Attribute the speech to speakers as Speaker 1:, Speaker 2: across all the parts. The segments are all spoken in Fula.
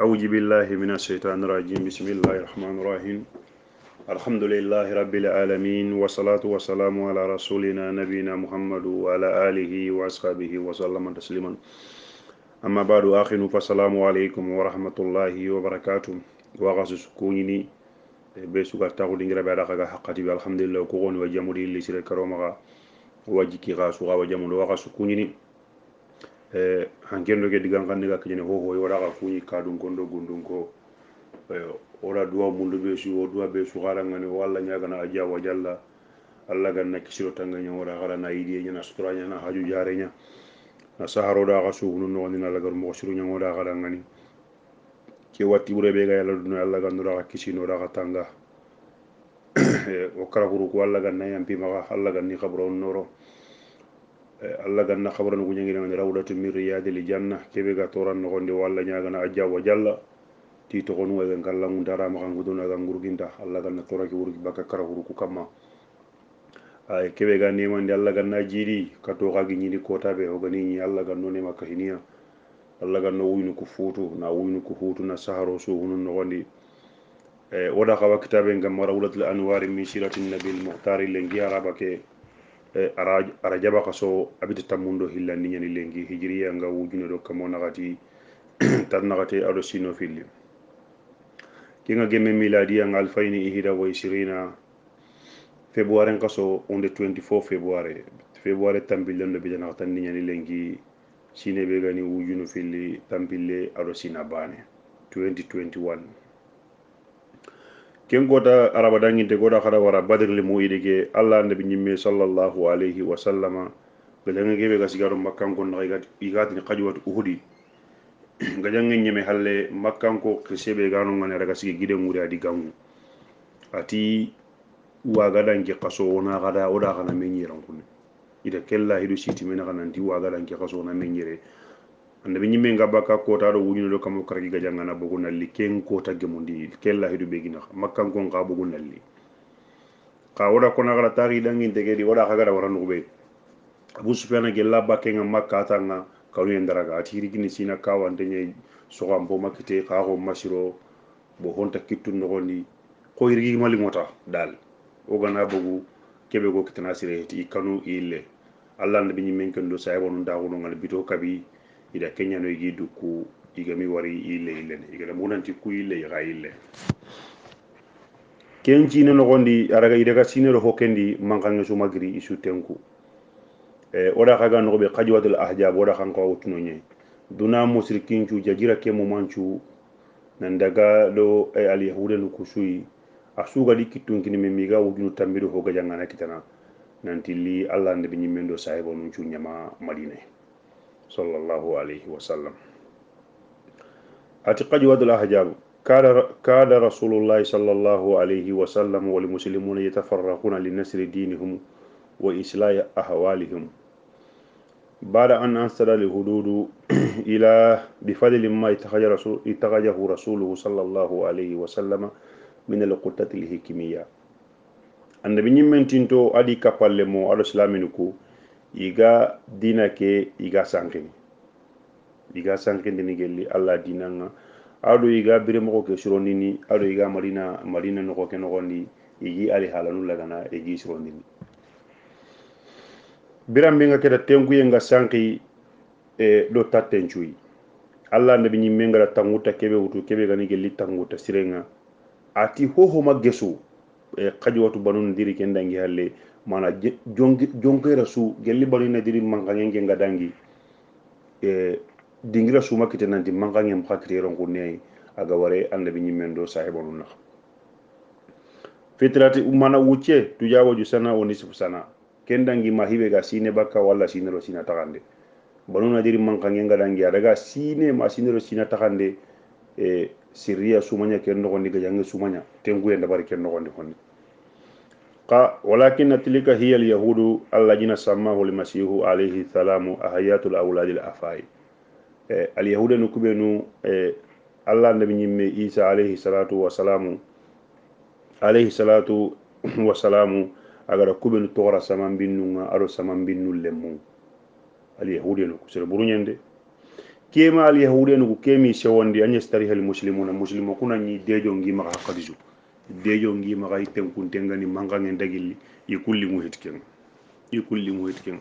Speaker 1: أعوذ بالله من الشيطان الرجيم بسم الله الرحمن الرحيم الحمد لله رب العالمين والصلاة والسلام على رسولنا نبينا محمد وعلى آله وأصحابه وسلم تسليما أما بعد آخر فالسلام عليكم ورحمة الله وبركاته وغسس كوني بسوغا تاغو دينغرا بيدا خاغا حقاتي الحمد لله كوغون وجامودي اللي سيري كرومغا وجيكي غاسوغا وجامودو وغسس كوني hankendo ke digan kan ga kene ho ho wala ka fuyi kadun gondo gundun ko ora duwa mundu be su o duwa be su gara ngani walla nyaga na aja wajalla alla ganna kisiro tanga nya wala gara na idi nya sutura nya na haju jare nya na saharo da ga su hunu no ni na lagar mo shiru nya wala gara ngani ke watti bure be ga yalla dunu alla gandu da kisino da ga tanga o kara huru ko alla ganna yampi ma alla ganni khabro noro Allah ganna khabaran ko nyangi ngani rawdatu min riyadil janna kebe ga toran no gonde walla nyaaga na ajja wa jalla ti to gonu e ngalla ngun dara ma kan guduna ga ngurginta Allah ganna toraki wurgi baka kara huruku kamma ay kebe ga neman de Allah ganna jiri ka to ga gini ko tabe o gani ni Allah ganno ne makka hiniya Allah ganno wuynu ko futu na wuynu ko futu na saharo so hunun no gondi wada ka kitabe ngam rawdatul anwar min siratin nabil muhtar lengi arabake ara jaba kaso abita tamundo hillandi nyani lengi hijriya nga wujune do kamo nagati tan nagati ado sino filli kinga gemme miladiya nga alfayni ihida wa isirina february kaso on the 24 february tambilendo bi jana tan nyani lengi sine be gani wujunu filli tampille ado sina bane 2021 ken gota araba danginte goda khada wara badril muidike allah nabi nyimme sallallahu alayhi wa sallama gadanga gebe ga sigaro makkan ko na igati ni qajwat uhudi gadanga nyeme halle makkan ko kisebe ganu ngane daga sigi gide nguri adi gamu ati wa gadan ke qaso wona gada oda kana menyiran kunne ida kella hidu siti mena kana ndi wa gadan ke qaso na menyire annabi nyimme ngaba ka ko taado wuñu do kam kargi ga jangana bugu nalli ken ko tagge mundi kella hidu begina makkan ko nga bugu nalli ka wada ko na gala tari dangin tegedi wada ka gada waranu be abu sufyan gella bakke nga makka tanga kawni ndaraga atiri gini sina kawande nyai so gambo makite ka ko masiro bo honta kittu no gondi ko yirgi mali mota dal o gana bugu kebe go kitana sire ti kanu ille allah nabi nyimme ken do saybo no dawo no ngal bito kabi ida kenya no igi dukku igami wari ile igada munanti ku ile ga ile kenci no gondi araga ida ga sinero hokendi mankange su magri isu tenku oda kaga no be qajwatul ahjab oda kan ko wutuno nye duna musrikin cu jajira ke mo mancu nan daga do al yahuda no kusui asuga dikitun kini memiga wudunu tambido ho ga jangana kitana nanti li allah nabi nyimendo sahibo nun cu nyama madina sallallahu alaihi wasallam ati qajwatul ahjab كاد رسول الله صلى الله عليه وسلم والمسلمون يتفرقون لنصر دينهم وإصلاح أحوالهم بعد أن أنزل الحدود إلى بفضل ما اتخذه رسوله صلى الله عليه وسلم من القطة الحكمية النبي من تنتو أدي كفال مو على سلامنكو iga dina ke iga sankin dini gelli alla dinanga ado iga bire moko ke suronini ado iga marina no ko ke no gondi igi ali halanu lagana igi suronini biram benga keda tenku yenga sanki do tattencuyi alla nabi nyi mengara tanguta kebe wutu kebe gani gelli tanguta sirenga ati hoho maggesu qajwatu banun diri kendangi halle mana jonkera su gelli balina diri mankange ngadangi dingira su makite nanti mankange mpakire ronko ne aga ware annabi nyimendo sahibonu na fitrati umana wuce tujawo sana oni sana kendangi mahibe ga sine baka wala sine ro sina takande banuna diri mankange ngadangi daga sine ma sine ro sina takande siriya sumanya ken no gondi ga jange sumanya tengu en dabari ken no gondi honni ولكن تلك هي اليهود الذين سماه المسيح عليه السلام أحيات الأولاد الأفاي اليهود نكبنو الله النبي نيمي عيسى عليه الصلاة والسلام أجر كبنو تورا سمان بينو أرو سمان بينو لمو اليهود نكسر برونيند كيما اليهودين وكيمي شواندي أن يستريح المسلمون المسلمون كنا ني ديجو نجي مغا قدجو ديجو نجي مغا يتم كنتنغاني مانغا ندغيلي يكل موهتكين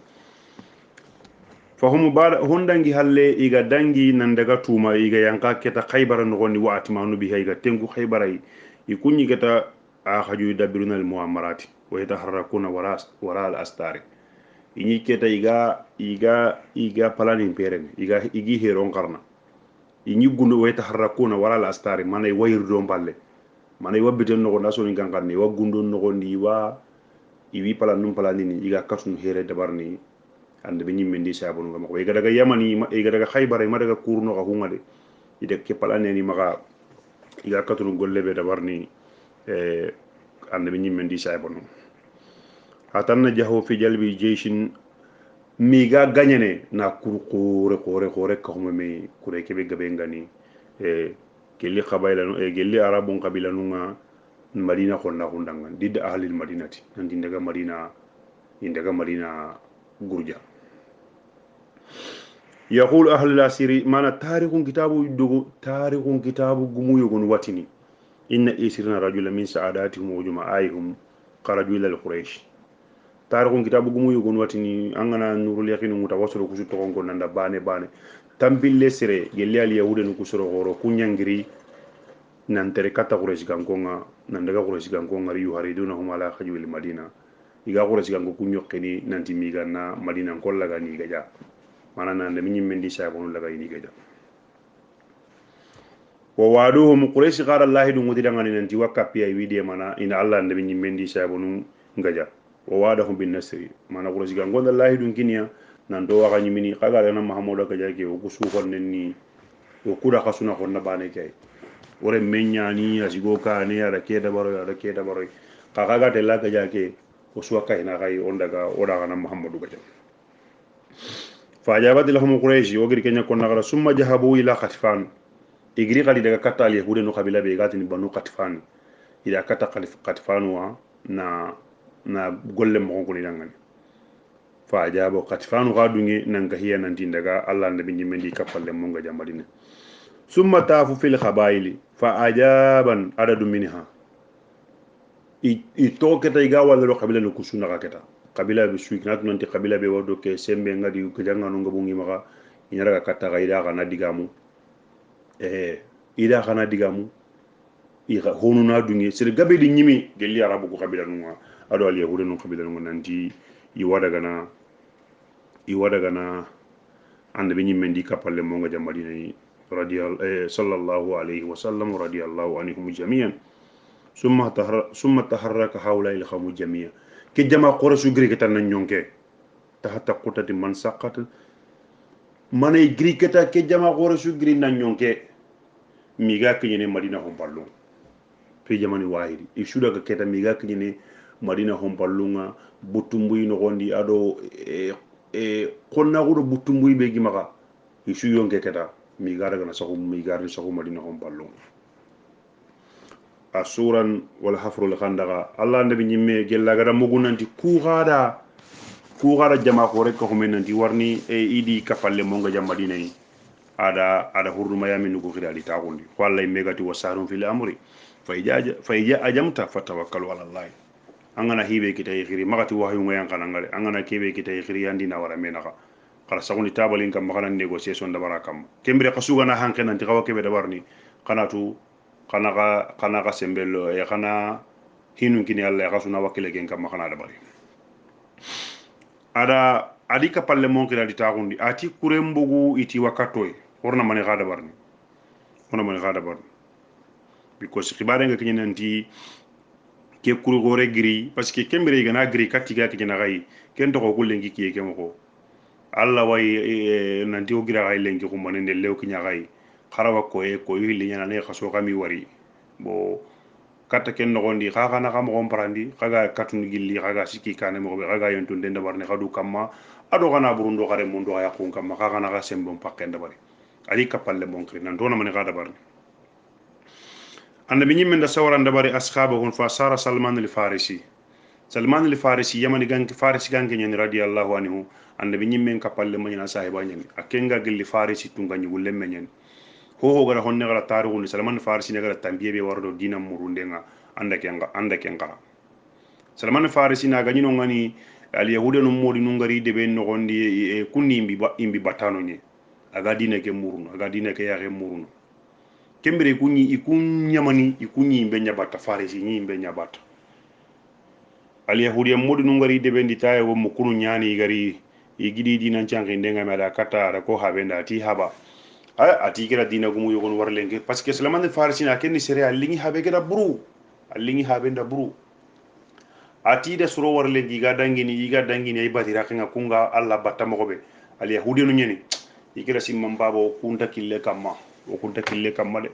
Speaker 1: فهم بعد هندانغي هالي إيغا دانغي نندغا توما إيغا يانكا كتا خيبر نغوني واتمانو بها إيغا تنغو خيبري يكون يكتا آخجو يدبرون المؤامرات ويتحركون وراء الأستار إني كتا إيغا بلانين بيرن إيغي هيرون قرنا إني غندو ويتحركون وراء الأستار مانا وير دوم بالي مانا يوبتن نغون ناسو نغان قرني وغندو نغون إيوي بلانين إيغا كسون هيري دبرني ande be nyimme ndi sabonu ngam ko e gadaga yamani e gadaga khaybare ma daga kurno ka hungade ide ke palane ni maga iga katunu golle be da warni ande be nyimme ndi sabonu hatanna jaho fi jalbi jeyshin mi ga gagnene na kore ko me kure ke be gabe ngani gelli khabayla no gelli arabun qabila nunga madina khonna khundangan didda ahli madinati nandi daga madina gurja يقول أهل الأسير ما تاريخ كتاب جمو يقول واتني إن إسرنا رجل من سعاداتهم وجماعهم خرجوا إلى القريش تاريخ كتاب جمو يقول واتني أنا نور اليقين متواصل كسر تقول نندا بانه تامبيل لسرة يلي اليهود نكسر غورو كونيانغري نانتري كاتا قريش غانكونغا ناندا قريش غانكونغا يهاردونهم على خجو المدينة إذا قريش غانكو كونيوكني نانتي ميغانا مدينة كلها غاني غجا mana nan da minyin mendi sabonu laga yini gaja wa waduhum quraish qara allah dum wudi dangani nanti wakka piya widi mana ina allah da minyin mendi sabonu gaja wa wadahum bin nasri mana quraish ga gonda allah dum kinya nan do waga nyimini kaga na mahamudu gaja ke o kusu kon nenni o kuda kasuna kon na bane kay wore menyani asigo ka ne ara ke da baro kaga ga de la gaja ke o suwa ina gai on daga oda na mahamudu gaja فأجابت لهم قريش وغير كن يكون نغرا ثم جهبوا إلى قطفان إجري قال إذا كتا اليهود نقبل بيغاتني بنو قطفان إذا كتا قطفان نا قول لهم قولي لنغن فأجابوا قطفان غادوني ننغهي ننتين دغا الله نبي نمندي كفل لهم جمالين ثم تافوا في الخبائل فأجابا عدد منها إتوكتا إيغا ولا قبيلة نكسونا كتا kabila be suik nat nanti kabila be wado ke sembe ngadi ko janga no ngabungi maka inyara kata gaida kana digamu ida kana digamu iga honu na dungi sir gabe di nyimi gelli arabu ko kabila nunga ado al yahudu no kabila nunga nanti i wada gana ande be nyimmen di kapalle mo nga jamadina ni sallallahu alayhi wa sallam radiyallahu anhum jami'an summa taharraka hawla il khamu jami'an ke jama qurashu gri keta nan nyonke tahta qutati man saqat manay gri keta ke jama qurashu gri nan nyonke miga kinyene madina hon ballu fi jamani wahidi ishuda ka keta miga kinyene madina hon ballunga butumbuy no gondi ado konna gudo butumbuy be gimaka ishu yonke keta miga daga na sahu madina hon ballunga asuran wal hafru al khandaga allah nabi nyimme gella gada mugunanti ku gada jama ko rek ko menanti warni idi kapalle monga jamadina yi ada hurma yamin ko khidali taqundi wallahi megati wasarun fil amri fa ija ajamta fatawakkalu ala allah angana hibe kitay khiri magati wahyu ngoyan kana ngale angana kebe kitay khiri yandi na wara menaka kala sagundi tabalin kam magana négociation da barakam kembre kasuga na hanke nanti kawa kebe da warni kanatu kana ka sembello kana hinu kini alla ka suna wakile gen kam kana da bari ada adi ka palle mon kila di tagundi ati kurembugu iti wakatoy horna mani gada barni because khibare nga kinyen nanti ke kuru gore giri parce que kembere gana giri katiga kina gai ken to ko lengi kiye kemko alla way nanti o gira gai lengi ko manende lew kinya gai kharawa ko yili nyana ne khaso kami wari bo kata ken nogondi khaga na kam gon parandi khaga katun gilli khaga siki kane mo be khaga yontu ndenda barne khadu kamma ado kana burundo khare mundo ya kun kamma khaga na ga sembon pakenda bari ali kapalle mon kri nan dona man gada barne annabi nyimmen da sawaran da bari ashabahun fa sara salman al farisi Salman al Farisi yamani ganki Farisi ganki nyen radiyallahu anhu annabi nyimmen kapalle manyana sahiba nyen akenga gelli Farisi tunga nyugulle menyen ho gara honne gara taru ni Salman Farisi ne gara tambiye be wardo dina murundenga anda kenga Salman Farisi na ganyino ngani al yahuda no modi no ngari de be no gondi kunni imbi batano nye aga dina ke muruno aga dina ke yare muruno kembere kunyi ikunyamani ikunyi imbe nyabata Farisi nyi imbe nyabata al yahudiya modi no ngari de be ndi tayo wo mukunu nyani gari igidi dina changi ndenga mala kata ara ko habenda ati haba ati kira dina gumu yogon warlenge parce que Salman Farisi na kenni sere alingi habe gada buru alingi habenda buru ati da suro warlengi iga dangini ay batira kenga kunga alla batta mogobe al yahudiya no nyeni ikira simman babo kunta kille kamma o kunta kille kamma de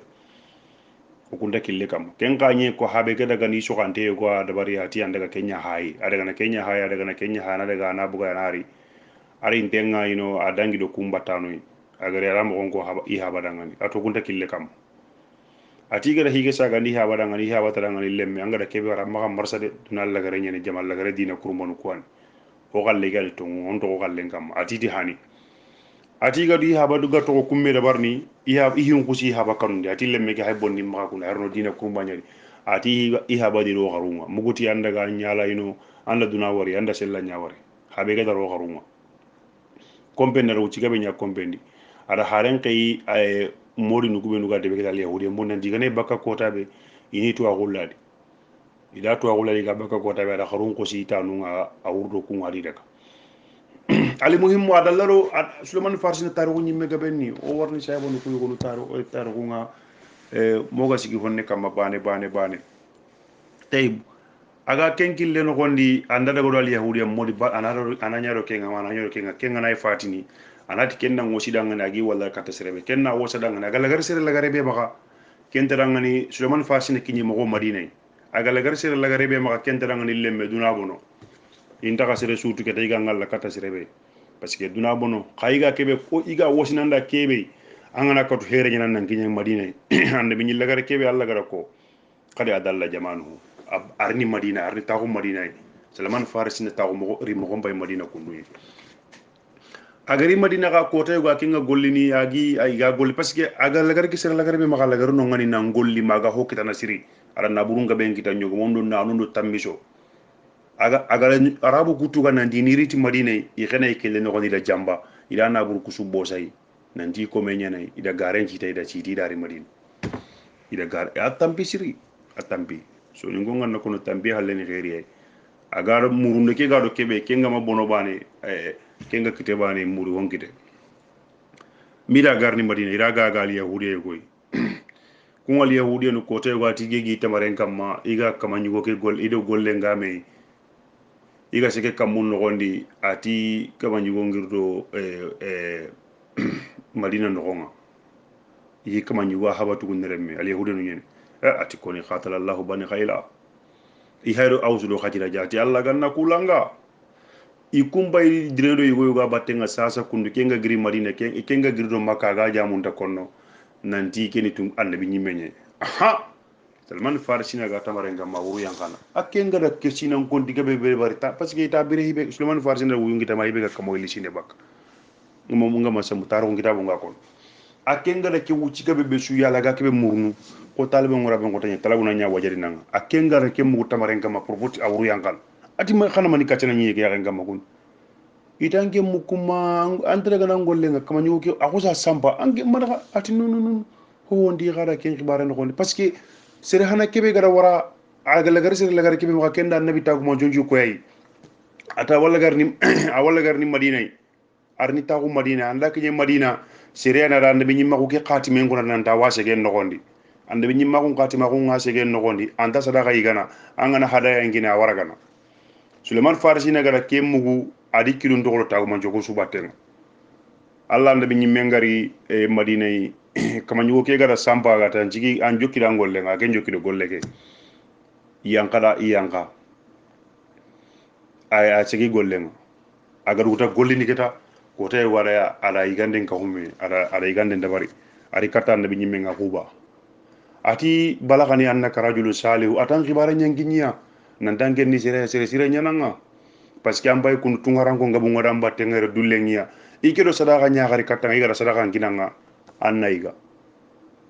Speaker 1: o kunta kille kamma ken kanye ko habe gada gani so kante ko dabari ati andaga Kenya hayi adaga na Kenya hayi adaga na Kenya hana daga na buga nari ari intenga adangi do kumbatano agare aram gonko haba i haba dangani ato kunta kille kam ati gara hige saga ni haba dangani haba tadangani lemme angara kebe ara maka marsade dunal lagare nyene jamal lagare dina kurmanu kwan o galle gal to on to galle kam ati di hani ati ga di haba duga to kumme da barni i hun kusi haba kanundi ati lemme ke hay bonni maka kuna arno dina kurmanyari ati i haba di ro garunga muguti anda ga nyala anda duna wari anda sella nyawari habe ga ro garunga kompendi ro cigabe nya kompendi ada haren kay ay mori nu gubenu ga de be dal yahudi mon nan digane bakka kota be ini to aguladi ida to aguladi ga bakka kota be ada harun ko si tanu a wurdo ku ngari daga ali muhimmu adallaro Suleiman Farsi na taru nyimme ga benni o warni saybo no ko yugonu taru nga moga sigi honne kam bane tay aga kenkil le no gondi anda daga dal yahudi modi ba ananyaro kenga nay fatini anati kenna ngosi dangana agi wala kata serebe kenna wosa dangana aga lagar sere lagare be maka kenta dangani Suleiman Farsi ne kinyi mago madina aga lagar sere lagare be maka kenta dangani lemme duna bono inta ka sere sutu ke tayga ngalla kata serebe parce que duna bono khayga kebe ko iga wosinanda kebe angana katu here nyanan nan kinyi madina ande bi lagare kebe alla gara ko kadi adalla jamanu arni madina arni tagu madina Salman Farsi ne tagu mo ri mo bay madina kundu agari madina ga kota ga kinga gollini agi ay ga golli parce que aga lagar ki sere lagar be maga lagar no ngani na golli maga hokita na siri ara na burunga ben kita nyogo mondo na nundo tambiso aga arabu kutu ga nan diniriti madina i xena ikele no ngani da jamba ida na bur kusu bosay nan di ko menya nay ida garen ci tay da ci di dari madina ida gar atambi siri atambi so ni ngonga na kono tambi haleni xeri agar murunde ke ga do kebe kenga ma bono bane kenga kite bane muri wonkite mira garni madina ira gagal yahudiya koy kungal yahudiya no kote wati gegi tamaren kamma iga kama nyugo ke gol ido golle ngame iga seke kamun no gondi ati kama nyugo ngirdo madina no gonga yi kama nyugo habatu gunremme al yahudiya no nyen ati koni khatala allah bani khayla i hayro awsudo khatira jati allah ganna kulanga ikumbay diredo yugo ga battenga sasa kundu kenga giri madina kenga giri do makka ga jamunta konno nanti keni tum annabi nyimenye aha Salman Farsi na ga tamarenga ma wuru yankana akenga da kesina kon diga be barita parce que ita bire hibe Salman Farsi na wuyungi tama hibe ga kamo ilisine bak mo munga masamu taro ngita bonga kon akenga da ke wuci ga be su yala ga ke be murnu ko talbe ngora be ngotanya talabuna nya wajari nanga akenga da ke mu tamarenga ma propoti awuru yankana ati ma khana mani kacana nyi ke yaga magun itange mukuma antre gana ngolle nga kama nyugo ke akusa sampa ange mara ati nunu ho wondi gara ken khibara no gonde parce que sere hana kebe gara wara aga lagar sere lagar kebe ma kenda annabi tagu ma jonju ko yi ata wala garni a wala garni madina arni tagu madina anda ke madina sere na ran be nyimma ko ke khatime ngona nan ta wase gen no gondi ande be nyimma ko khatima ko ngase gen no gondi anta sadaka yigana angana hadaya ngina wara gana Suleiman Farsi na gara ke mugu adi kilun dogolo tagu man jogo subaten Allah ndabi nyimme ngari madina yi kama nyugo ke gara sampa ga tan jigi an jokki da golle nga ken jokki do golle ke iyanka ay a sigi golle nga agar wuta golli ni keta ko tay wara ala yigande ka humme ala yigande dabari ari kata ndabi nyimme nga kuba ati balagani annaka rajulun salihu atan khibara nyanginya nan tangen ni sere nyananga parce que ambay kun tungaran ko ngabu ngadam batte ngere dullengiya ikedo sadaka nyaagari katanga igara sadaka nginanga annaiga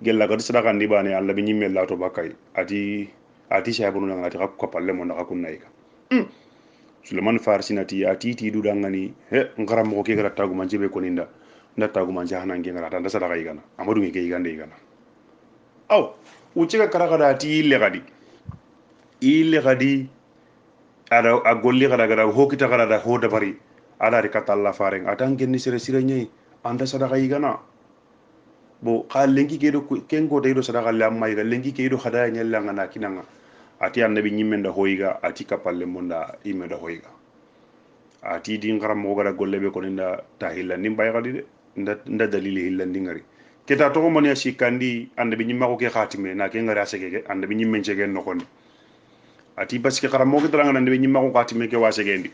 Speaker 1: gella gadi sadaka ndibane alla bi nyimme lato bakay ati shaybunu ngati ko palle mo naka kunnaiga Suleiman Farsinati ati ti du dangani he ngaram ko ke gara tagu manjebe koninda nda tagu manja hanan ge ngara tanda sadaka igana amadu nge igande igana aw uciga karakada ati ille gadi ada a golli kada kada hokita kada da ho dabari ada ri kata Allah fareng atan genni sire nyai anda sadaka igana bo ka lengi ke do ken go do sadaka le amma iga lengi ke do hadaya nyalla ngana kinanga ati annabi nyimmenda hoyiga ati kapalle monda imeda hoyiga ati din garam mo gara golle be ko ninda tahilla nim bay gadi de nda dalili hillandi ngari keta to mo ne sikandi annabi nyimma ko ke khatime na ke ngara segege annabi nyimmen cegen no kondi ati baski garam mo ko dara annabi nyimma ko khatime ke wa segendi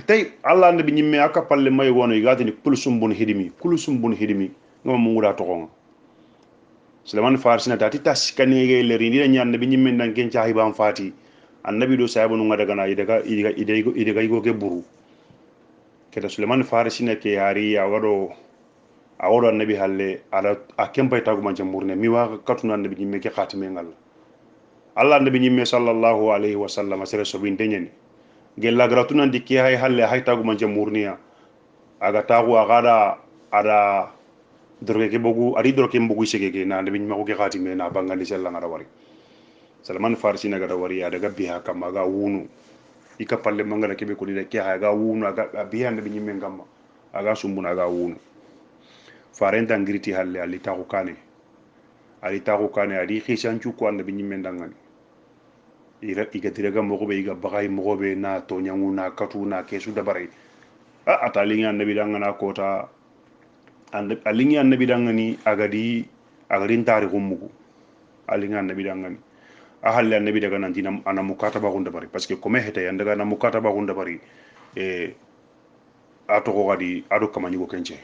Speaker 1: tay Allah annabi nyimme akapalle may wono yigatini kulsum bun hidimi ngam mo ngura to ko Suleiman Farsina tati taskani ge leri ni nya annabi nyimme nan ken chahi ban fati annabi do sahibu ngada gana idega igo ke buru keta Suleiman Farsina ke yari awado annabi halle ala akempa tagu man jamurne mi wa katuna annabi nyimme ke khatime ngal Allah annabi nyimme sallallahu alaihi wasallam sere sobin denyani gella gratuna ndiki hay halle hay tagu man jamurniya aga tagu agada ada droge ke bogu ari droge mbogu segege na annabi nyimme ko ke khatime na bangandi sella ngara wari Salman Farsi na gada wari ya daga biha kama ga wunu ika palle mangala kebe ko dida ke ha ga wunu aga biha nabi nyimme ngamba aga sumbuna ga wunu farenta ngiriti halle ali ta ko kane adi khisan cu ko annabi nyimme ndangani iga diraga mo be iga bagay mo be na to nyangu na katu na kesu dabare atali annabi dangana kota alingi annabi dangani agadi ntari gumugo alingi annabi dangani ahalle annabi daga nan dina ana mukataba gunda bari parce que comme heta yanda daga na mukataba gunda bari ato ko gadi ado kama nyugo kenche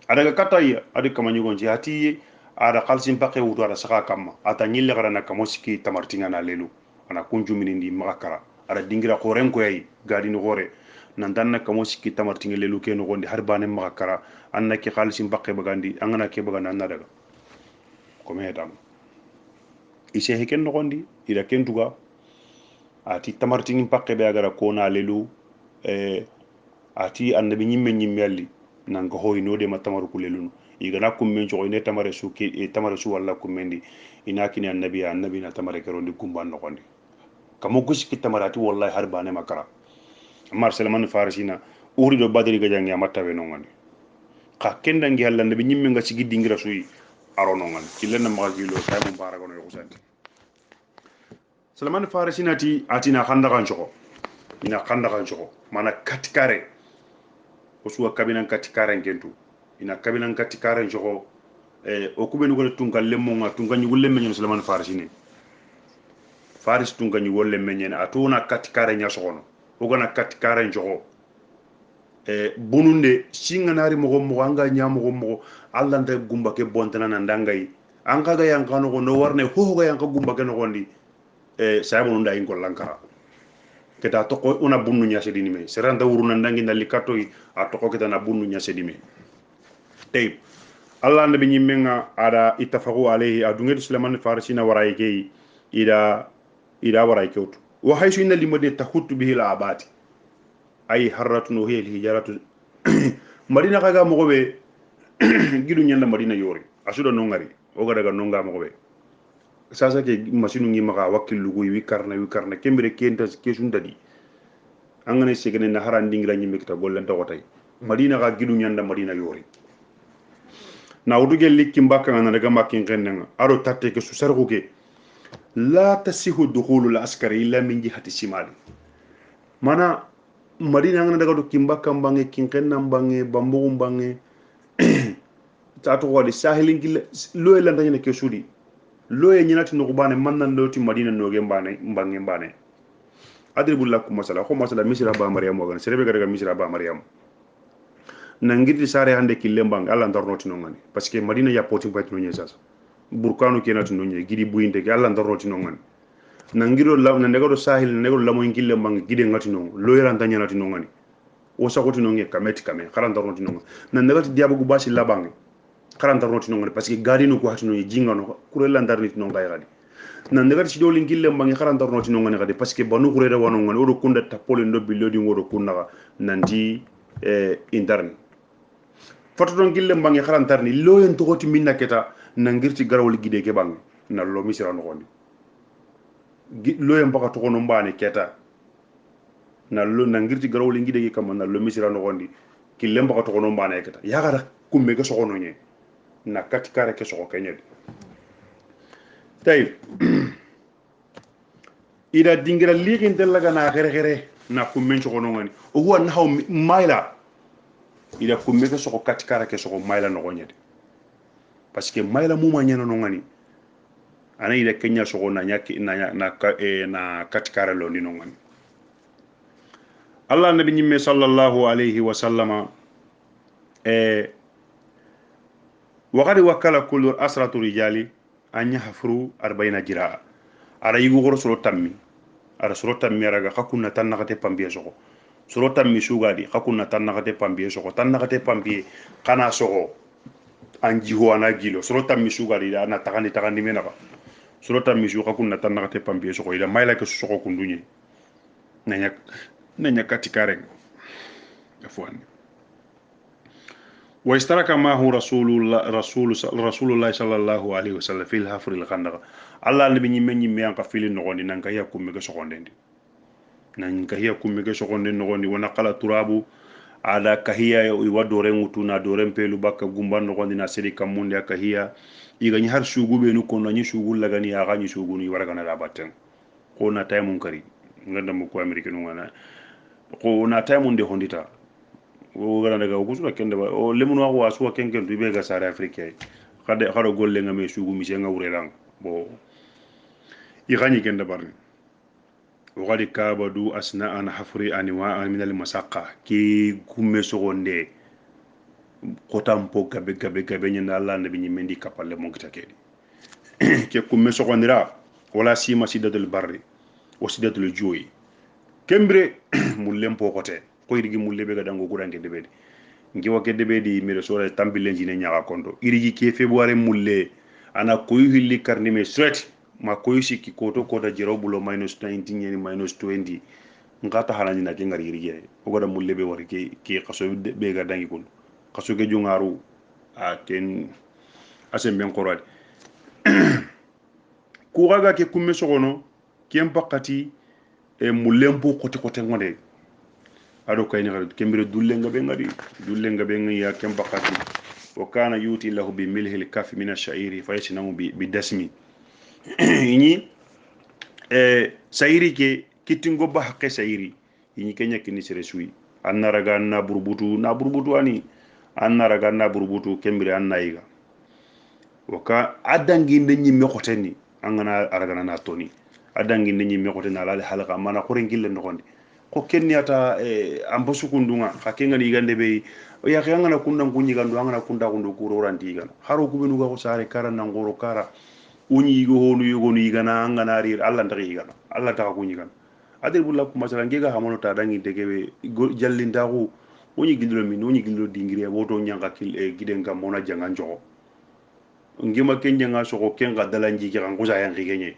Speaker 1: adaga kataya ado kama nyugo nje ati ada khalsin pake wuto ada saka kama ata nyille gara na kamosiki tamartinga na lelu ana kunju minindi makara ada dingira khoren ko yayi gadi ni gore nan dan na kamosiki tamartinga lelu ke no gonde harbane makara anna ki khalsin pake bagandi angana ke baganda na daga comme heta ise heken no gondi ida kentuga ati tamartini pakke be agara kona lelu ati annabi nyimme alli nanga hoy no de ma tamaru kulelu igana kummen jogo ne tamare su ke tamare su walla kummendi ina kini annabi na tamare kerondi gumban no gondi kamo guski tamarati wallahi harbane makara mar Salman Farsina uri do badri gajangi amatta be no ngani ka kenda ngi halla annabi nyimme nga sigi dingira suyi arono ngan kilenna magilo tay mo barago no yokusati Salman Farsina atina khanda kan choko ina khanda kan choko mana katikare osuwa kabinan katikare ngentu ina kabinan katikare choko o kubenu ko tungal lemmo nga tungal nyulle men Salman Farsine Faris tungal nyulle men atuna katikare nya sokono o gona katikare choko bununde singanari mo anga nyamo Allah nda gumba ke bontana nandangai anga ga yang kanu ko no warne ho ga yang gumba ke no gondi sabu nda in lankara keta to ko una bunnu nya sedini me seranda wuru nandangi ndali katoy a to ko keta na bunnu nya sedime tay Allah nda bi nyimmenga ada ittafaqu alayhi adungel Sulaiman Farsina waray ke ida waray kewtu wa haysu inna limade tahutu bihi al abati ay harratun hiya al hijaratu madina kaga mo be gidu nyanda madina yori asuda no ngari o ga daga no nga mo be sasa ke masinu ngi maka wakilu go wi karna kembere kenta kesun dadi angane segene na haran dingira nyimbe kita gollen to tay madina ga gidu nyanda madina yori na udugel likki mbaka ngana daga makin kennga aro tatte ke su sargo ke la tasihu dukhulul askari illa min jihati simali mana madina ngana daga do kimbaka mbange kinkenna mbange bambu mbange tato wadi sahilin gilla loye landa nyene ke sudi loye nyinati no bane mannan loti madina no ge mbange mbane adribullah ko masala misra ba maryam wagan serebe ga daga misra ba maryam nangirti sare hande kille mbang alla ndarnoti no ngani parce que madina ya poti mbati no nyesa burkanu kenati no nye gidi buinde ke alla ndarnoti no ngani nangiro la na ndegaro sahil ndegaro lamo ngille mang gide ngati no loyera ndanya nati no ngani o sakoti no nge kameti kame karanta roti no na ndegati diabu gu basi labangi karanta roti no ngani parce que gadi no ko hatino jinga no kurela ndar nit no ngay gadi na ndegati ci doli ngille mang karanta roti no ngani gadi parce que banu kureda wano ngani odo kunda tapole ndo bilodi ngodo kunna nanti internet foto don gille mbangi kharantarni loyen togoti minna keta na ngirti garawol gide ke bang na lo misira no gondi loyen baka to kono mbane keta na lo na ngirti garawol gide ke kam na lo misira no gondi kille baka to kono mbane keta ya gara kumme ke sokono nye na kati kare ke soko kenye tay ida dingira ligin delaga na gere gere na kumme sokono ngani o huwa na haw mayla ida kumme ke soko kati kare ke soko mayla no gonyede parce que mayla muma nyana no ngani ana ida kenya soko na nyaki na katikara lo ni no ngani allah nabi nyimme sallallahu alayhi wa sallama waqad wakala kullu asratu rijali an yahfuru 40 jiraa ara yugo goro solo tammi ara solo tammi raga hakuna tan nakate pambiye soko solo tammi sugadi hakuna tan nakate pambiye soko tan nakate pambiye kana soko anji huana gilo solo tammi sugadi ana takandi menaka solo tammi su hakuna tan nakate pambiye soko ida mayla ke soko kundunye nanya katikare afwan واشترك معه رسول الله صلى الله عليه وسلم في الحفر الخندق الله نبي ني مي انك فيل نغوندي نانكا يا كومي سكوندي نانكا يا كومي سكوندي نغوندي ونقل ترابو على كهيا ودورن وتونا دورن بيلو باكا غومبان نغوندي نا سيري كاموندي كهيا يغا ني هار سوغو بينو كون ني سوغو لاغاني يا غاني سوغو ني ورغانا راباتن كونا تايمون كاري ngandam ko amerique no ngana ko na taymun de hondita o gara daga ko suka kende ba o lemunu wa suka kenken du be ga sare afrique khade kharo golle ngame sugu mi nga wurelang bo i gani kende barni o gadi kabadu asna an hafri anwa min al masaqqa ki kumme sogonde ko tampo gabe nyanda allah nabi nyi mendi kapalle mo kitake ke kumme sogondira wala sima sidatul barri o sidatul joyi kembre mullem pokote ko irigi mulle be gadango gudange debedi ngi wake debedi mi resore tambile jine nyaaka kondo irigi ke february mulle ana koy hilli karni me sweat ma koy sikki koto kota jerobulo -19 nyeni -20 ngata halani na ke ngari irigi o goda mulle be wari ke kaso be gadangi kun kaso ke jungaru a ken asem ben qorade ku gaga ke kumme sogono kem pakati e mulempo kote ngode ado kayni xarit kembire dulle ngabe ngi ya kem bakati wa kana yuti lahu bi milhil kaf min ash-sha'iri fa yasnamu bi dasmi ini sayri ke kitingo ba hakke sayri ini kenya kini sere suyi anna raga na burbutu ani anna raga na burbutu kembire anna yiga waka adangi ndenyi mekoteni angana aragana na toni adangi ndenyi mekoteni ala halaka mana khorengille ndondi ko kenni ata ambasu kundunga hakenga ni gande be o ya khanga na kundan kunyi gandu angana kunda kundu kuro ranti gana haro kubenu ga ko sare kara na ngoro kara unyi go honu yugo ni gana angana rir alla ndari gana alla ta kunyi gana adir bulla ko masala ngega hamono ta dangi degebe jallinda ko unyi gidlo min unyi gidlo dingire woto nyanga kil giden kam mona jangan jogo ngima kenya nga soko kenga dalanji ki kan kusa yang kigenye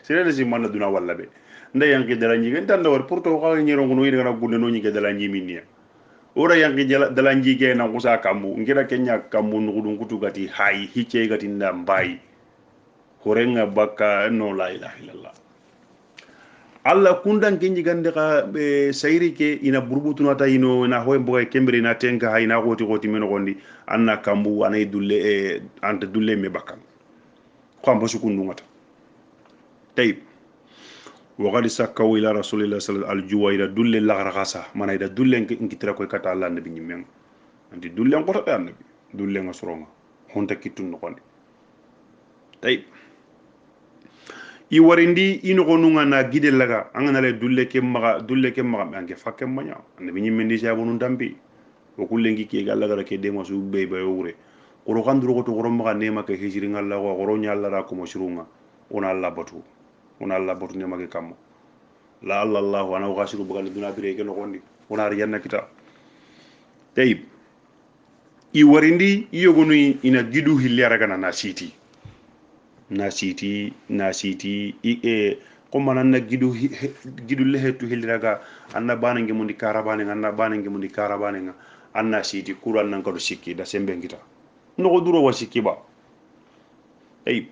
Speaker 1: sere de simana duna walla be nda yanki dalanji gen tan war porto ko nyero ngono yira na gunde no nyige dalanji minniya ora yanki dalanji ge na kusa kambu ngira kenya kambu ngudun kutugati hay hice gati ndambai horenga baka no la ilaha illallah alla kundan kenji gande ka be sayri ke ina burbutuna ta ino na hoy boy kembri na tenka hay na goti men gondi anna kambu anay dulle ante dulle me bakam ko am basu kundu ngata tayib wa qad sakaw ila rasulillah sallallahu alaihi juwaira dulle la rakhasa manayda dulle ngitira koy kata allah nabi nyimmen andi dulle ngota be annabi dulle ngasronga honta kitun no gondi tayib i warindi ino gonunga na gide laga angana le dulle ke maga ange fakke manya annabi nyimmendi sabunu dambi o kullengi ke galla gara ke dema su be wure koro kanduro ko to koro maga nema ke hijiri ngalla ko koro nyalla ra ko moshrunga ona Allah batu nyamage kammo la Allah ana ghasiru bugal duna bire ke no gondi ona riyanna kita tayib i warindi yogonu ina gidu hillera gana na siti ko manan na gidu lehetu hilliraga anna banange mundi karabane anna banange mundi karabane anna siti kuran nan kadu sikki da sembe ngita no go duro wasiki ba ay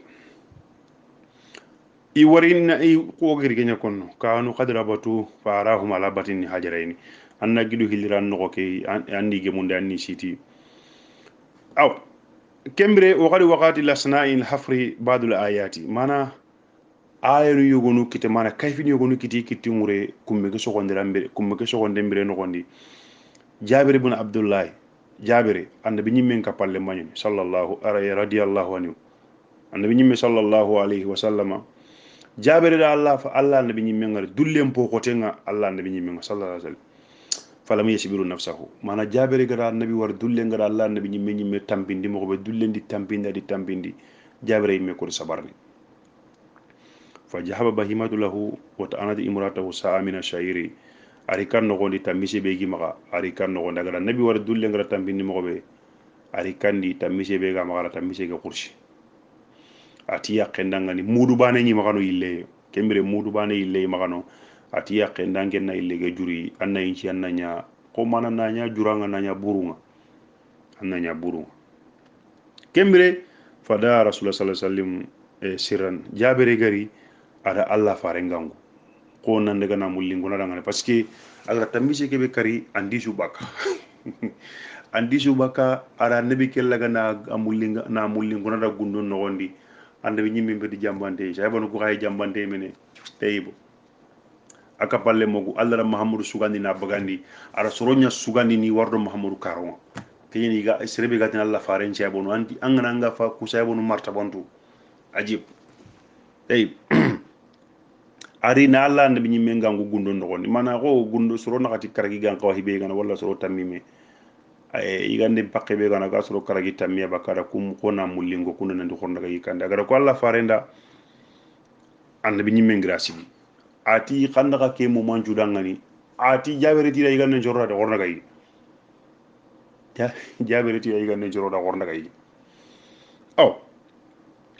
Speaker 1: i warinna i ko gergenya konno kanu qadra batu farahum ala batin hajaraini anna gidu hilliran no ke andi ge mundi anni siti aw kembre wakati wakati lasna'il hafri badul ayati mana ayanu yogonu kite mana kayfini yogonu kiti ngure kumme ke sogonde mbire no gondi jabir ibn abdullah jabir annabi nyimmen ka palle mañu sallallahu alayhi radiyallahu anhu annabi nyimme sallallahu alayhi wa sallama jabir da allah fa allah annabi nyimme ngar dullem po ko tenga allah annabi nyimme sallallahu alayhi wa sallam falam yasbiru nafsahu mana jabere gara annabi war dulle ngara allah annabi nyimme tampindi mo be dullendi tampindi jabere yimme ko sabarni fa jahaba bahimatu lahu wa ta'anat imratahu sa'a min ash-shayri ari kan no gondi tamise be gi maga ari kan no gonda gara annabi war dulle ngara tampindi mo be ari kandi tamise be ga maga tamise ga kursi ati yakendanga ni mudu bane nyi maga no yille kembere mudu bane yille maga no ati yakke ndangen na illege juri anna inci anna nya ko mana nanya juranga nanya burunga anna nya burunga kembere fada rasulullah sallallahu alaihi wasallam sirran jabere gari ada allah farengangu ko nan daga na mullingo na dangane parce que agra tambise kebe kari andi subaka andi subaka ara nabi kellaga na mullinga na mullingo na da gundo no gondi ande nyimbe be di jambante jaybanu ko hay jambante mene tayyibo aka palle mogu allah muhammadu sugandi na bagandi ara soronya sugandi ni wardo muhammadu karon kayni ga serebe gatin allah faren ci abonu anti angana nga fa ku saybonu martabantu ajib tay ari na allah nabi nyimme ngangu gundo ndogoni mana ko gundo soro nakati karagi gan ko hibe gana wala soro tamime ay igande pakke be gana ga soro karagi tammiya bakara kum ko na mullingo kundo nandi khondaga yikande agara ko allah farenda annabi nyimme ngrasi ati kandaka ke mo manju dangani ati jabere tira igane jorra da gorna gayi jabere tira igane jorra da gorna gayi aw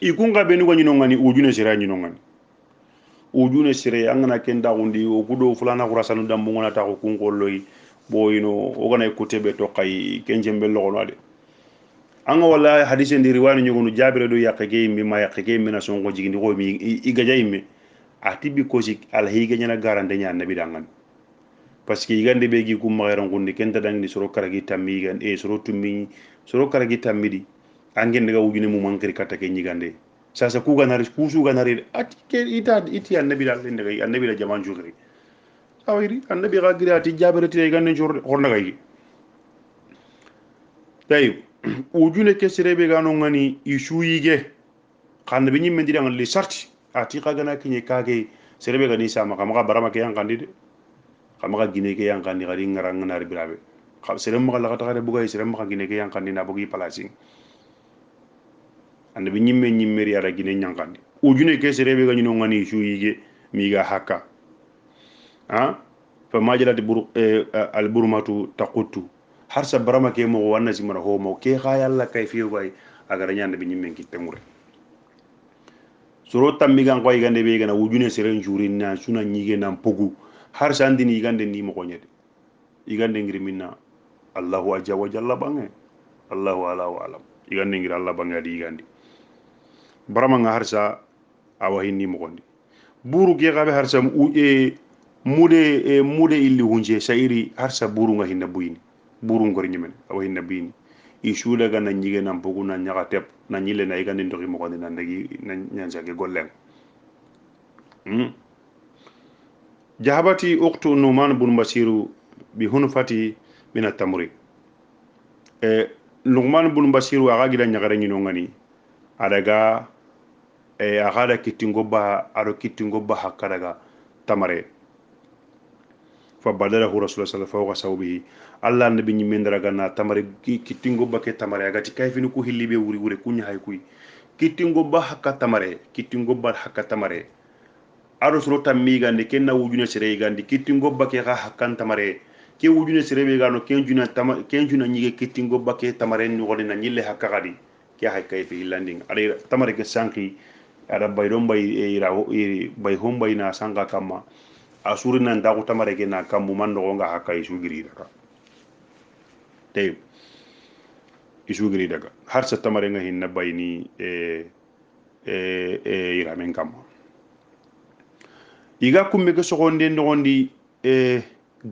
Speaker 1: ikunga benu ko nyino ngani ujune sira nyino ngani ujune sire angana kenda gundi o gudo fulana kurasanu dambu ngona ta ko kunko loyi boyino o gana ko tebe to kay kenjembe logono ade anga wala hadise ndi riwani nyogonu jabere do yakake mi ma yakake mi na songo jigindi ko mi igaja imme atibi kosi alhiga nyana garande nya nabi dangan parce que igande be gi kum magara ngundi kenta dangni soro karagi tammi gan soro tummi soro karagi tammidi angen daga wujune mu mankari kata ke nyigande sasa ku ganari ku su ganari ati ke iti annabi dal daga annabi da jaman jugri awiri annabi ga gira ati jabere ti igande jor horna gay tayib wujune ke serebe gano ngani isu yige kan be nyimmen di dangal li sarti ati kagana kinye kage serebe gani sama kama barama ke yang kandide kama gine ke yang kandi gari ngarang ngar birabe khab serem ma la kata buga serem ma gine ke yang kandi na bugi palasi ande bi nyimme ri ara gine yang kandi ujune ke serebe gani no ngani shu yige mi ga hakka ha fa majalat bur al burmatu taqutu harsa barama ke mo wanna simara ho mo ke khayalla kay fi way agara nyande bi nyimme ki temure soro tammi gan koy gande be gana wujune seren jurin na suna nyige nan pogu har sandini gande ni mo konyede igande ngiri minna allahu ajja wa jalla bange allahu ala wa alam igande ngiri allah bange di igande barama nga harsa awa hinni mo kondi buru ge gabe harsa mude illi hunje sayri harsa buru nga hinna buyini buru ngor nyimen awa hinna buyini isula gana nyige nan pogu na nyaga tep na nyile na igande ndoki mo kondi nan dagi na nyanza ge golleng jahabati uqtu numan bun basiru bi hunfati min at-tamri numan bun basiru aga gida nyagare nyino ngani adaga aga kitingo ba hakadaga tamare fa badalahu rasulullah sallallahu alaihi wasallam allah nabi nyi mendara gana tamare kitingo ba ke tamare agati kayfini ku hillibe wuri kunya hay kuy kitingo ba hakka tamare aro soro tammi gandi kenna wujune sere gandi kitingo ba ke ga hakkan tamare ke wujune sere be gano kenjuna nyige kitingo ba ke tamare ni woni na nyille hakka gadi ke hakka fi landing ada tamare ke sanki ada baydon bay ira bay hombay na sanga kama asuri nan da ko tamare ke na kambu man do nga hakka isu giri daga te isu giri daga har sa tamare nga hinna bayni ira men kama iga kumbe ke sogonde ndogondi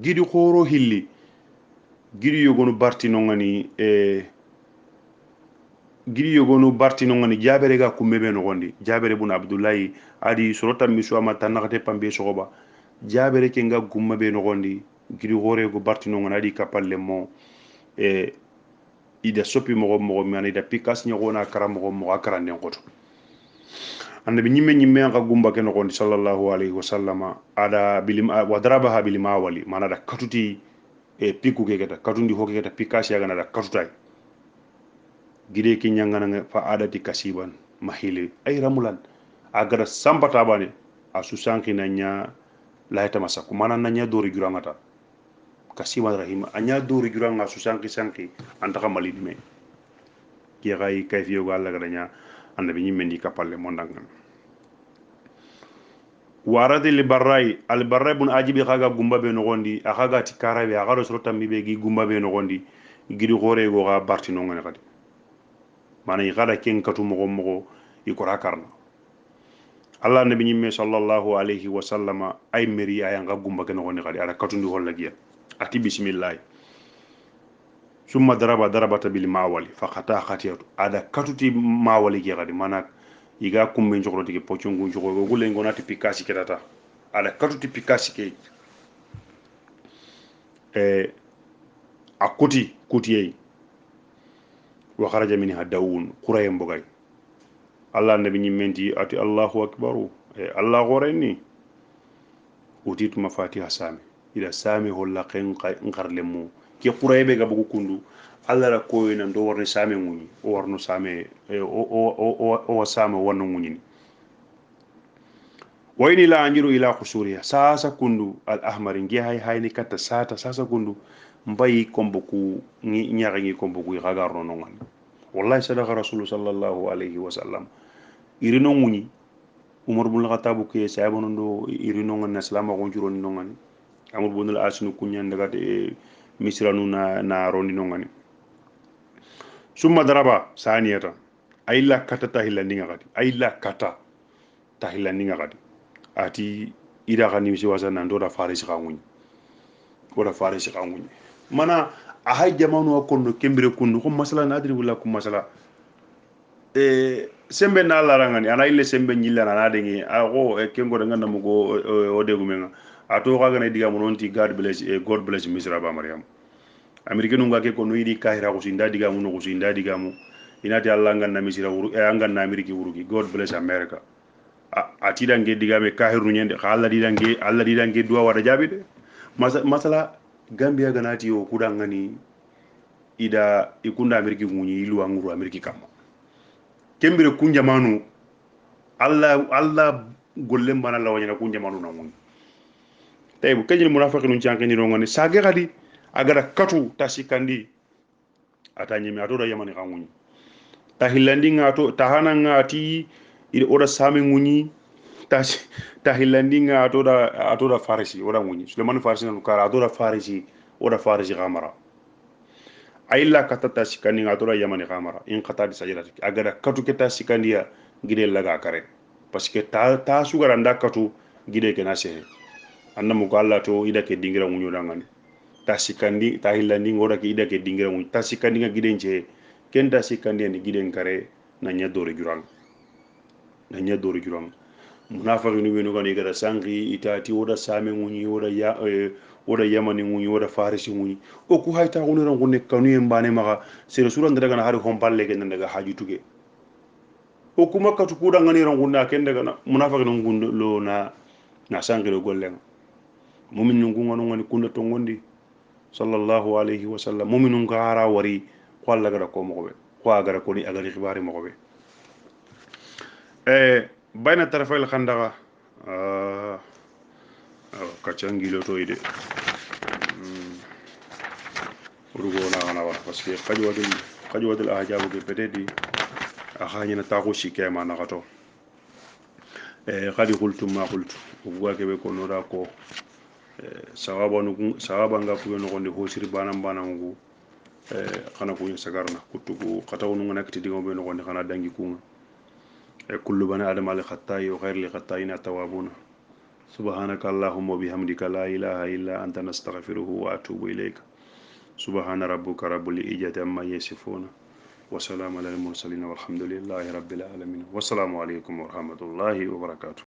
Speaker 1: gidi khoro hilli gidi yogonu barti nongani gidi yogonu barti nongani jabere ga kumbe be nogondi jabere bun abdullahi adi sorota misu ama tanakate pambe sogoba jabere ke nga gumma be nogondi gidi khore go barti nongani adi kapalle mo ida sopi mogo mani ida pikas nyogona karam mogo akara nengoto annabi ñimme an ka gumba ke nogondi sallallahu alayhi wa sallama ada wa darabaha bilima wali mana da katuti piku ke keta katundi hoke keta pikasi yaga da katutay gide ki nyangana fa adati kasiban mahile ay ramulan agara sambata bane asu sanki nanya layta masaku mana nanya dori jurangata kasiban rahima anya dori juranga su sanki anta kamali dime ki gai kayfiyo go alla gadanya annabi ñimme ndi kapalle mondangan warade li barray al barray bun ajibi khaga gumba be no gondi akhaga ti karabe agaro soro tambi be gi gumba be no gondi gidi gore go ga barti no ngane kadi mana yi gada ken katu mogo i kora karna allah nabi ñimme sallallahu alayhi wa sallama ay meri ay nga gumba ke no gondi kadi ara katundi holla giya ati bismillah summa darabata bil mawali fa khatiyatu ada katuti mawali ge kadi mana iga kumbe njokro tigi pochungu njokro gule ngonati pikasi kedata ada katuti pikasi ke akuti kutiyei wa kharaja minha dawun qurayem bogay allah nabi nyimenti ati allahu akbaru allah goreni utitu mafatiha sami ila sami holla qen ngarlemu ke quraybe ga bugu kundu allah ra koyina ndo warni same nguni o warno same o same wonno nguni wayni la anjiru ila khusuriya sasa kundu al ahmar ngi hayni katta sasa kundu mbayi komboku nyaagi komboku gagarno nongan wallahi sadaqa rasul sallallahu alayhi wa sallam irino nguni umar bin khattab ke sayabono ndo irino ngan islam ko juro ni nongan amul bunul asinu kunyan daga de misranu na rondi nongani summa daraba saniyata ayla kata tahilandinga kadi ayla kata tahilandinga kadi ati ida gani misi wasana ndo da farisi kangunyi wala farisi kangunyi mana a hay jamanu akondo kembere kundu ko masala nadri wala ko masala sembe na la rangani ana ile sembe nyilla na nadengi ago kengo da ngana mugo o degu menga ato kaga na diga mononti god bless misra ba maryam amerikanu ngake ko noyidi kahira ko sinda diga mu no ko sinda diga mu inati allah nganna misira wuru angan na ameriki wuruki god bless america ati dange diga me kahiru nyende alla di dange duwa wada jabide masala gambia ganati o kudangani ida ikunda ameriki munyi ilu anguru ameriki kam kembere kunjamanu alla gollem bana la wanyana kunjamanu na munyi taybu kanyil munafiqun jankani rongani sage gadi agara katu tasikandi atanyemi atoda yamani kangunyi tahilandi ngato tahana ngati ida oda same ngunyi tahilandi ngato atoda farisi oda ngunyi suleman farisi na kara atoda farisi gamara ayilla kata tasikandi ngato da yamani gamara in kata di sajada agara katu ke tasikandi ya gide laga kare parce que ta sugara nda katu gide ke na sehe annamu ko Allah to ida ke dingira ngunyo dangani tasikandi tahilandi ngora ke ida ke dingira ngunyo tasikandi nga gidenje ken tasikandi ni giden kare na nyadore jurang munafiqu ni wenu gani gara sangi itati oda same ngunyi oda yamani ngunyi oda farisi ngunyi o ku hayta ko ran gonne kanu en bane maka sere suran daga na hari hompalle ken daga haji tuge o kuma katu kuda ngani ran gonne ken daga munafiqu ngun lo na sangi lo gollen mu'min ngun ngani kunda to ngondi sallallahu alayhi wa sallam mu'minun gara wari ko Allah gara ko mo ko be ko agara ko ni agari khibari mo ko be bayna tarafay khandaga kacangilo to ide urugo na kana wa parce que qajwadul ahjabu ke peut-être akhanyina taxu sike ma nakato khadi qultum ma qultu ubuga kebe ko noda ko sahaba nga fuyo nogondi ho siri banan banangu khana kuñi sagarna kuttugu khatawnu nga nakati dingo be nogondi khana dangi kunga kullu bani adama li khattayi wa khayri li khattayina tawabuna subhanaka allahumma bihamdika la ilaha illa anta nastaghfiruhu wa atubu ilayka subhana rabbuka rabbil izzati amma yasifuna wa salamun alal mursalin walhamdulillahi rabbil alamin wassalamu alaykum wa rahmatullahi wa barakatuh